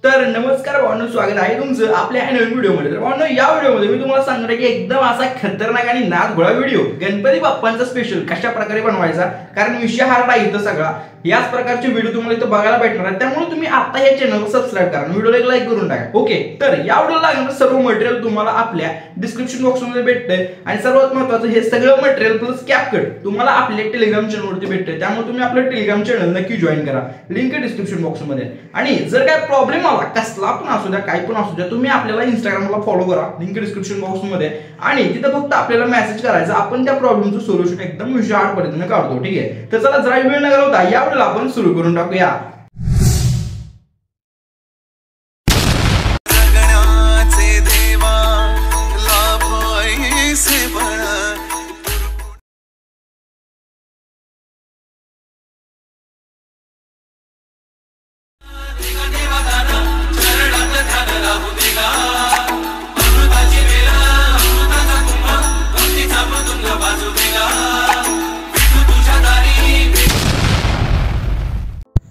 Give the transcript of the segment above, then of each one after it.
तर नमस्कार भावांनो, स्वागत आहे तुमचं आपल्या नवीन व्हिडिओमध्ये। तर भावांनो, या व्हिडिओमध्ये मी तुम्हाला सांगणार आहे की एकदम असा खतरनाक आणि नाद घोळा व्हिडिओ गणपती बाप्पांचा स्पेशल कशा प्रकारे बनवायचा, कारण विषय हार्ड आहे इथं सगळा। याच प्रकारचे व्हिडिओ तुम्हाला इथं बघायला भेटणार आहेत, त्यामुळे तुम्ही आता या चॅनलला सबस्क्राइब करा, व्हिडिओला एक लाईक करून टाका। ओके, तर या व्हिडिओला लागणारं सर्व मटेरियल तुम्हाला आपल्या डिस्क्रिप्शन बॉक्समध्ये भेटतंय आणि सर्वात महत्त्वाचं हे सगळं मटेरियल प्लस कॅपकट तुम्हाला आपल्या टेलिग्राम चॅनलवरती भेटतंय, त्यामुळे तुम्ही आपलं टेलिग्राम चॅनल नक्की जॉइन करा, लिंक डिस्क्रिप्शन बॉक्समध्ये। आणि जर काय प्रॉब्लेम आला कसला पण असू द्या, काय पण असू द्या, तुम्ही आपल्याला इंस्टाग्रामला फॉलो करा, लिंक डिस्क्रिप्शन बॉक्समध्ये, आणि तिथं फक्त आपल्याला मेसेज करायचा, आपण त्या प्रॉब्लेमचं सोल्युशन एकदम विषयात पद्धतीने काढतो। ठीक आहे, तर चला जरा वेळ न घालवता या व्हिडिओला आपण सुरू करून टाकूया।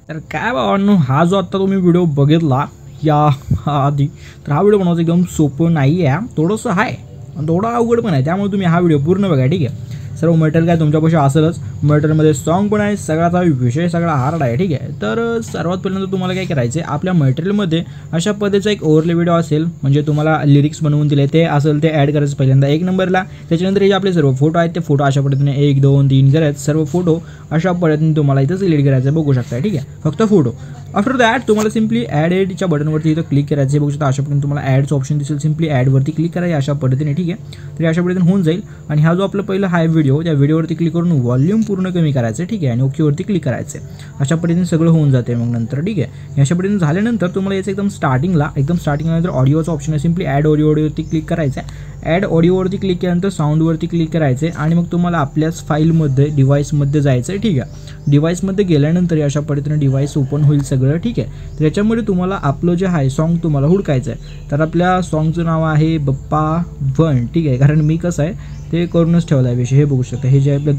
तर काय भावांनो, हा जो आता तुम्ही व्हिडिओ बघितला या आधी, तर हा व्हिडिओ बनवायचं एकदम सोपं नाही आहे, थोडंसं आहे आणि थोडं अवघड पण आहे, त्यामुळे तुम्ही हा व्हिडिओ पूर्ण बघा। ठीक आहे, सर्व मटेरियल काय तुमच्यापाशी असेलच, मटेरियलमध्ये सॉन्ग पण आहे, सगळ्याचा विषय सगळा हार्ड आहे। ठीक आहे, तर सर्वात पहिल्यांदा तुम्हाला काय करायचं आहे, आपल्या मटेरियलमध्ये अशा पद्धतीचा एक ओव्हरले व्हिडिओ असेल, म्हणजे तुम्हाला लिरिक्स बनवून दिले ते असेल, ते ॲड करायचं पहिल्यांदा 1 नंबरला। त्याच्यानंतर हे जे आपले सर्व फोटो आहेत ते फोटो अशा पद्धतीने 1 2 3 करायचे, सर्व फोटो अशा पद्धतीने तुम्हाला इथं सिलेक्ट करायचं, बघू शकता। ठीक आहे, फक्त फोटो। आफ्टर दॅट तुम्हाला सिम्पली ॲड एडच्या बटनवरती इथं क्लिक करायचं, बघू शकता अशा पद्धतीने तुम्हाला ॲडचं ऑप्शन दिसेल, सिम्पली ॲडवरती क्लिक करायचं अशा पद्धतीने। ठीक आहे, तर अशा पद्धतीने होऊन जाईल। आणि हा जो आपला पहिला हाय व्हिडिओ, त्या व्हिडिओवरती क्लिक करून व्हॉल्यूम पूर्ण कमी करायचं। ठीक आहे, आणि ओकेवरती क्लिक करायचं, अशा पद्धतीने सगळं होऊन जाते मग नंतर। ठीक आहे, अशा पद्धतीने झाल्यानंतर तुम्हाला याचं एकदम स्टार्टिंगला नंतर ऑडिओचा ऑप्शन आहे, सिम्पली ॲड ऑडिओवरती क्लिक करायचं आहे। ॲड ऑडिओवरती क्लिक केल्यानंतर साऊंडवरती क्लिक करायचं आहे आणि मग तुम्हाला आपल्याच फाईलमध्ये डिव्हाइसमध्ये जायचं आहे। ठीक आहे, डिव्हाइसमध्ये गेल्यानंतर अशा पद्धतीने डिव्हाइस ओपन होईल सगळं। ठीक आहे, तर त्याच्यामध्ये तुम्हाला आपलं जे आहे सॉन्ग तुम्हाला हुडकायचं आहे, तर आपल्या सॉन्गचं नाव आहे बप्पा 1। ठीक आहे, कारण मी कसं आहे ते करूनच ठेवला आहे विषय, हे बघू शकता, हे जे आहे आपलं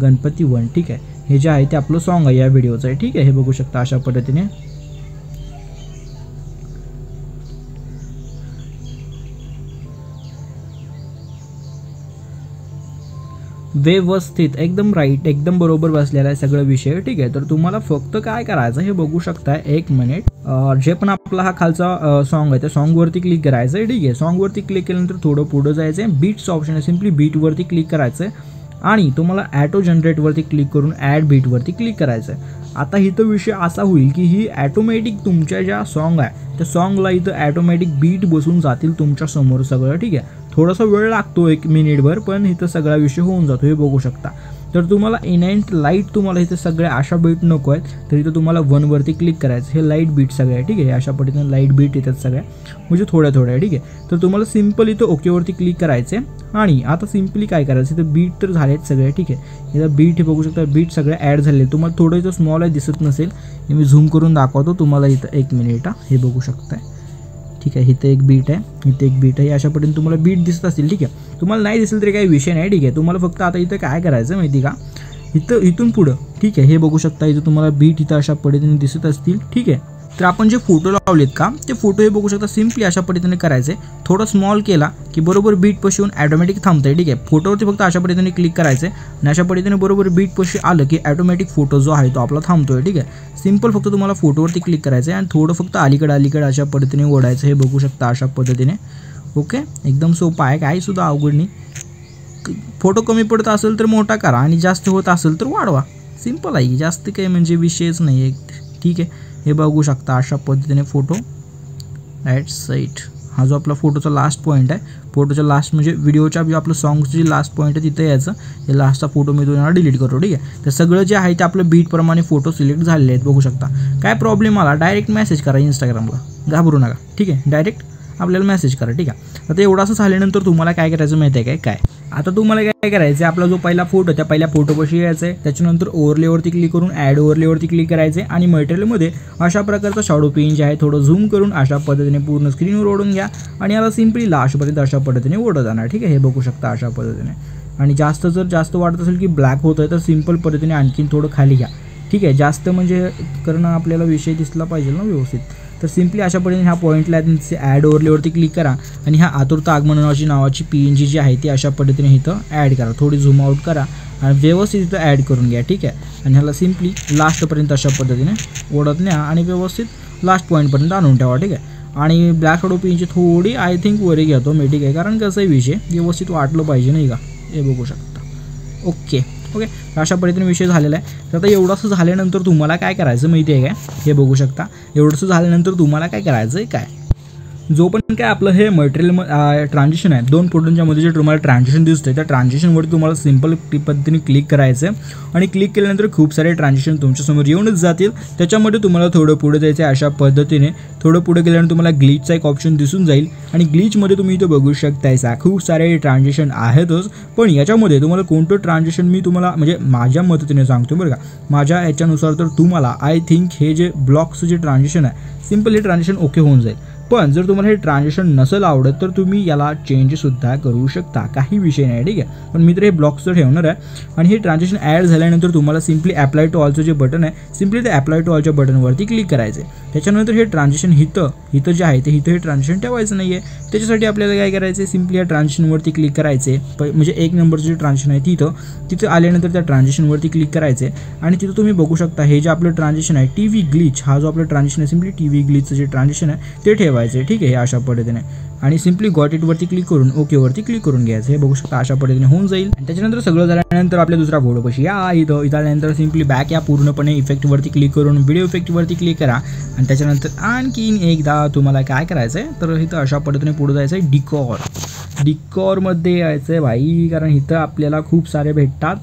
गणपती 1। ठीक आहे, हे जे आहे ते आपलं सॉन्ग आहे या व्हिडिओचं आहे। ठीक आहे, हे बघू शकता अशा पद्धतीने। व्यवस्थित एकदम राईट, एकदम बरोबर बसलेला आहे सगळं विषय। ठीक आहे, तर तुम्हाला फक्त काय करायचं हे बघू शकता, 1 मिनिट, जे पण आपला हा खालचा सॉन्ग आहे त्या सॉन्गवरती क्लिक करायचं आहे। ठीक आहे, सॉन्गवरती क्लिक केल्यानंतर थोडं पुढं जायचं आहे, बीट्स ऑप्शन आहे, सिम्पली बीटवरती क्लिक करायचं आहे आणि तुम्हाला ॲटो जनरेटवरती क्लिक करून ॲड बीटवरती क्लिक करायचं आहे। आता इथं विषय असा होईल की ही ॲटोमॅटिक तुमच्या ज्या सॉन्ग आहे त्या सॉन्गला इथं ॲटोमॅटिक बीट बसून जातील तुमच्या समोर सगळं। ठीक आहे, थोडासा वेळ लागतो 1 मिनिटभर, पण इथं सगळा विषय होऊन जातो, हे बघू शकता। तर तुम्हाला इनॅन्ट लाईट तुम्हाला इथे सगळ्या अशा बीट नको आहेत, तर इथं तुम्हाला 1 वरती क्लिक करायचं, हे लाईट बीट सगळे आहे। ठीक आहे, अशा पद्धतीने लाईट बीट येतात सगळ्या, म्हणजे थोड्या आहे। ठीक आहे, तर तुम्हाला सिम्पल इथं ओकेवरती क्लिक करायचे आणि आता सिम्पली काय करायचं, इथं बीट तर झालेत सगळे। ठीक आहे, इथं बीट हे बघू शकता, बीट सगळे ॲड झाले। तुम्हाला थोडं इथं स्मॉल आहे दिसत नसेल, मी झूम करून दाखवतो तुम्हाला इथं, 1 मिनिट, हे बघू शकताय। ठीक आहे, इथं एक बीट आहे, इथं एक बीट आहे, अशा पद्धतीने तुम्हाला बीट दिसत असतील। ठीक आहे, तुम्हाला नाही दिसेल तरी काही विषय नाही। ठीक आहे, तुम्हाला फक्त आता इथं काय करायचं माहिती का, इथून पुढं, ठीक आहे, हे बघू शकता, इथं तुम्हाला बीट इथं अशा पद्धतीने दिसत असतील। ठीक आहे, तर आपण जे फोटो लावलेत का ते फोटो हे बघू शकता, सिम्पली अशा पद्धतीने करायचे, थोडं स्मॉल केला की बरोबर बीट पशी येऊन ॲटोमॅटिक थांबतंय। ठीक आहे, फोटोवरती फक्त अशा पद्धतीने क्लिक करायचे आणि अशा पद्धतीने बरोबर बीट पशी आलं की ॲटोमॅटिक फोटो जो आहे तो आपला थांबतोय। ठीक आहे, सिम्पल फक्त तुम्हाला फोटोवरती क्लिक करायचं आहे आणि थोडं फक्त अलीकडे अशा पद्धतीने ओढायचं, हे बघू शकता अशा पद्धतीने। ओके, एकदम सोपं आहे, काही सुद्धा अवघड नाही। फोटो कमी पडत असेल तर मोठा करा आणि जास्त होत असेल तर वाढवा, सिम्पल आहे, जास्त काही म्हणजे विषयच नाही आहे। ठीक आहे, हे बघू शकता अशा पद्धतीने फोटो राईट साईड, हा जो आपला फोटोचा लास्ट पॉईंट आहे, फोटोचा लास्ट म्हणजे व्हिडिओच्या जो आपलं सॉंगची लास्ट पॉईंट आहे तिथे यायचं, हे लास्टचा फोटो मी तुम्हाला डिलीट करतो। ठीक आहे, तर सगळं जे आहे ते आपलं बीटप्रमाणे फोटो सिलेक्ट झालेले आहेत, बघू शकता। काय प्रॉब्लेम आला डायरेक्ट मेसेज करा इंस्टाग्रामला, घाबरू नका। ठीक आहे, डायरेक्ट आपल्याला मेसेज करा। ठीक आहे, आता एवढं असं झाल्यानंतर तुम्हाला काय करायचं माहिती आहे काय, आता तुम्हाला काय करायचं, आपला जो पहिला फोटो त्या पहिल्या फोटोपाशी यायचं आहे, त्याच्यानंतर ओव्हरलेवरती क्लिक करून ॲड ओव्हरलेवरती क्लिक करायचं आहे आणि मटेरियलमध्ये अशा प्रकारचा शॅडो पेन जे आहे थोडं झूम करून अशा पद्धतीने पूर्ण स्क्रीनवर ओढून घ्या आणि याला सिम्पली लास्टपर्यंत अशा पद्धतीने ओढत जाणार। ठीक आहे, हे बघू शकता अशा पद्धतीने। आणि जास्त वाटत असेल की ब्लॅक होत आहे तर सिम्पल पद्धतीने आणखीन थोडं खाली घ्या। ठीक आहे, जास्त म्हणजे करणं आपल्याला विषय दिसला पाहिजे ना व्यवस्थित, तर सिम्पली अशा पद्धतीने ह्या पॉईंटला ॲड ओव्हरलेवरती क्लिक करा आणि ह्या आतुरता आगमन नावाची PNG जी आहे ती अशा पद्धतीने इथं ॲड करा, थोडी झूम आउट करा आणि व्यवस्थित इथं ॲड करून घ्या, ठीक आहे. आणि ह्याला सिम्पली लास्टपर्यंत अशा पद्धतीने ओढत न्या आणि व्यवस्थित लास्ट पॉईंटपर्यंत आणून ठेवा, ठीक आहे. आणि ब्लॅक शॅडो PNG थोडी आय थिंक वरी घेतो मी, ठीक आहे, कारण कसं आहे विषय व्यवस्थित वाटलं पाहिजे नाही का, हे बघू शकता. ओके, अशा पद्धतीने विषय झालेला आहे. तर आता एवढंसं झाल्यानंतर तुम्हाला काय करायचं माहिती आहे काय, हे बघू शकता. एवढंसं झाल्यानंतर तुम्हाला काय करायचं आहे काय, जो पण काय आपलं हे मटेरियल ट्रान्झिशन आहे, 2 फोटोंच्या मध्ये जे तुम्हाला ट्रान्झिशन दिसतं त्या ट्रान्झिशनवरती तुम्हाला सिंपल पद्धतीने क्लिक करायचं आणि क्लिक केल्यानंतर खूप सारे ट्रान्झिशन तुमच्यासमोर येऊनच जातील. त्याच्यामध्ये तुम्हाला थोडं पुढे जायचं आहे. अशा पद्धतीने थोडं पुढे गेल्यानंतर तुम्हाला ग्लिचचा एक ऑप्शन दिसून जाईल आणि ग्लिचमध्ये तुम्ही इथं बघू शकतायसा खूप सारे ट्रान्झिशन आहेतच, पण याच्यामध्ये तुम्हाला कोणतं ट्रान्झिशन मी तुम्हाला म्हणजे माझ्या मदतीने सांगतो बरं का. माझ्या याच्यानुसार तर तुम्हाला आय थिंक हे जे ब्लॉक्सचं जे ट्रान्झिशन आहे सिंपल हे ट्रान्झिशन ओके होऊन जाईल. पण जर तुम्हाला हे ट्रान्झिशन नसेल आवडत तर तुम्ही याला चेंजसुद्धा करू शकता, काही विषय नाही, ठीक आहे. पण मी तर हे ब्लॉक्सचं ठेवणार आहे. आणि हे ट्रान्झिशन ॲड झाल्यानंतर तुम्हाला सिम्पली अप्लाय टू ऑलचं जे बटन आहे सिम्पली ते अप्लाय टू ऑलच्या बटनवरती क्लिक करायचं आहे. त्याच्यानंतर हे ट्रान्झिशन इथं जे आहे ते इथं हे ट्रान्झिशन ठेवायचं नाही आहे. त्याच्यासाठी आपल्याला काय करायचं आहे, सिम्पली या ट्रान्झिशनवरती क्लिक करायचं आहे. म्हणजे 1 नंबरचं जे ट्रान्झिशन आहे तिथं आल्यानंतर त्या ट्रान्झिशनवरती क्लिक करायचं आहे आणि तिथं तुम्ही बघू शकता हे जे आपलं ट्रान्झिशन आहे TV ग्लिच, हा जो आपलं ट्रान्झिशन आहे सिम्पली TV ग्लिचचं जे ट्रान्झिशन आहे ते ठेवायचं आहे, ठीक आहे, अशा पद्धतीने. आणि सिम्पली गॉट इटवरती क्लिक करून ओकेवरती क्लिक करून घ्यायचं. हे बघू शकता अशा पद्धतीने होऊन जाईल. आणि त्याच्यानंतर सगळं झाल्यानंतर आपल्या दुसरा फोटोपाशी या इथं आल्यानंतर सिम्पली बॅक या पूर्णपणे इफेक्टवरती क्लिक करून व्हिडिओ इफेक्टवरती क्लिक करा आणि त्याच्यानंतर आणखीन एकदा तुम्हाला काय करायचं आहे तर इथं अशा पद्धतीने पुढे जायचं आहे डिकॉरमध्ये यायचं आहे भाई, कारण इथं आपल्याला खूप सारे भेटतात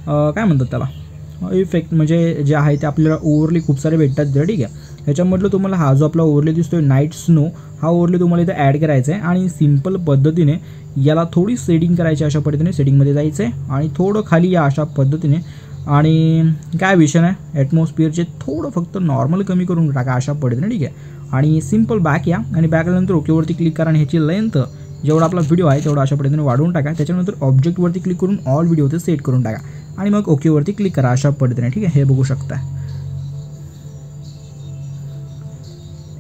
काय म्हणतात त्याला इफेक्ट, म्हणजे जे आहे ते आपल्याला ओव्हरली खूप सारे भेटतात तर, ठीक आहे. ह्याच्यामधलं तुम्हाला हा जो आपला ओव्हरले दिसतोय नाईट स्नो, हा ओव्हरले तुम्हाला इथं ॲड करायचा आहे आणि सिम्पल पद्धतीने याला थोडी सेटिंग करायची. अशा पद्धतीने सेटिंगमध्ये जायचं आहे आणि थोडं खाली या अशा पद्धतीने. आणि काय विषय नाही, ॲटमॉस्फिअरचे थोडं फक्त नॉर्मल कमी करून टाका अशा पद्धतीने, ठीक आहे. आणि सिम्पल बॅक या आणि बॅक आल्यानंतर ओकेवरती क्लिक करा आणि ह्याची लेंथ जेवढा आपला व्हिडिओ आहे तेवढा अशा पद्धतीने वाढवून टाका. त्याच्यानंतर ऑब्जेक्टवरती क्लिक करून ऑल व्हिडिओ ते सेट करून टाका आणि मग ओकेवरती क्लिक करा अशा पद्धतीने, ठीक आहे. हे बघू शकता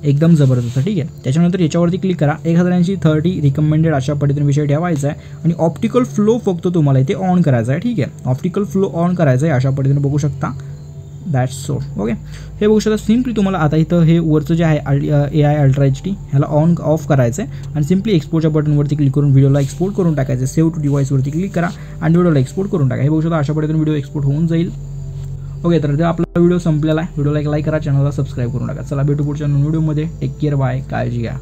एकदम जबरदस्त, ठीक आहे. त्याच्यानंतर याच्यावरती क्लिक करा. 1080-30 रिकमेंडेड अशा पद्धतीने विषय ठेवायचा आहे आणि ऑप्टिकल फ्लो फक्त तुम्हाला इथे ऑन करायचा आहे, ठीक आहे. ऑप्टिकल फ्लो ऑन करायचा आहे अशा पद्धतीने बघू शकता. That's so okay. हे बघू शकता सिम्पली तुम्हाला आता इथं हे वरचं जे आहे AI अल्ट्रा HD ह्याला ऑन ऑफ करायचं आहे आणि सिम्पली एक्सपोर्टच्या बटनवरती क्लिक करून व्हिडिओला एक्सपोर्ट करून टाकायचं आहे. सेव्ह टू डिव्हाइसवरती क्लिक करा आणि व्हिडिओला एक्सपोर्ट करून टाका. हे बघू शकता अशा पद्धतीने व्हिडिओ एक्सपोर्ट होऊन जाईल. ओके, तर आपला व्हिडिओ संपलेला आहे. व्हिडिओला एक लाईक करा, चॅनलला सबस्क्राईब करून टाका. चला भेटू पुढच्या व्हिडिओमध्ये. टेक केअर, बाय, काळजी घ्या.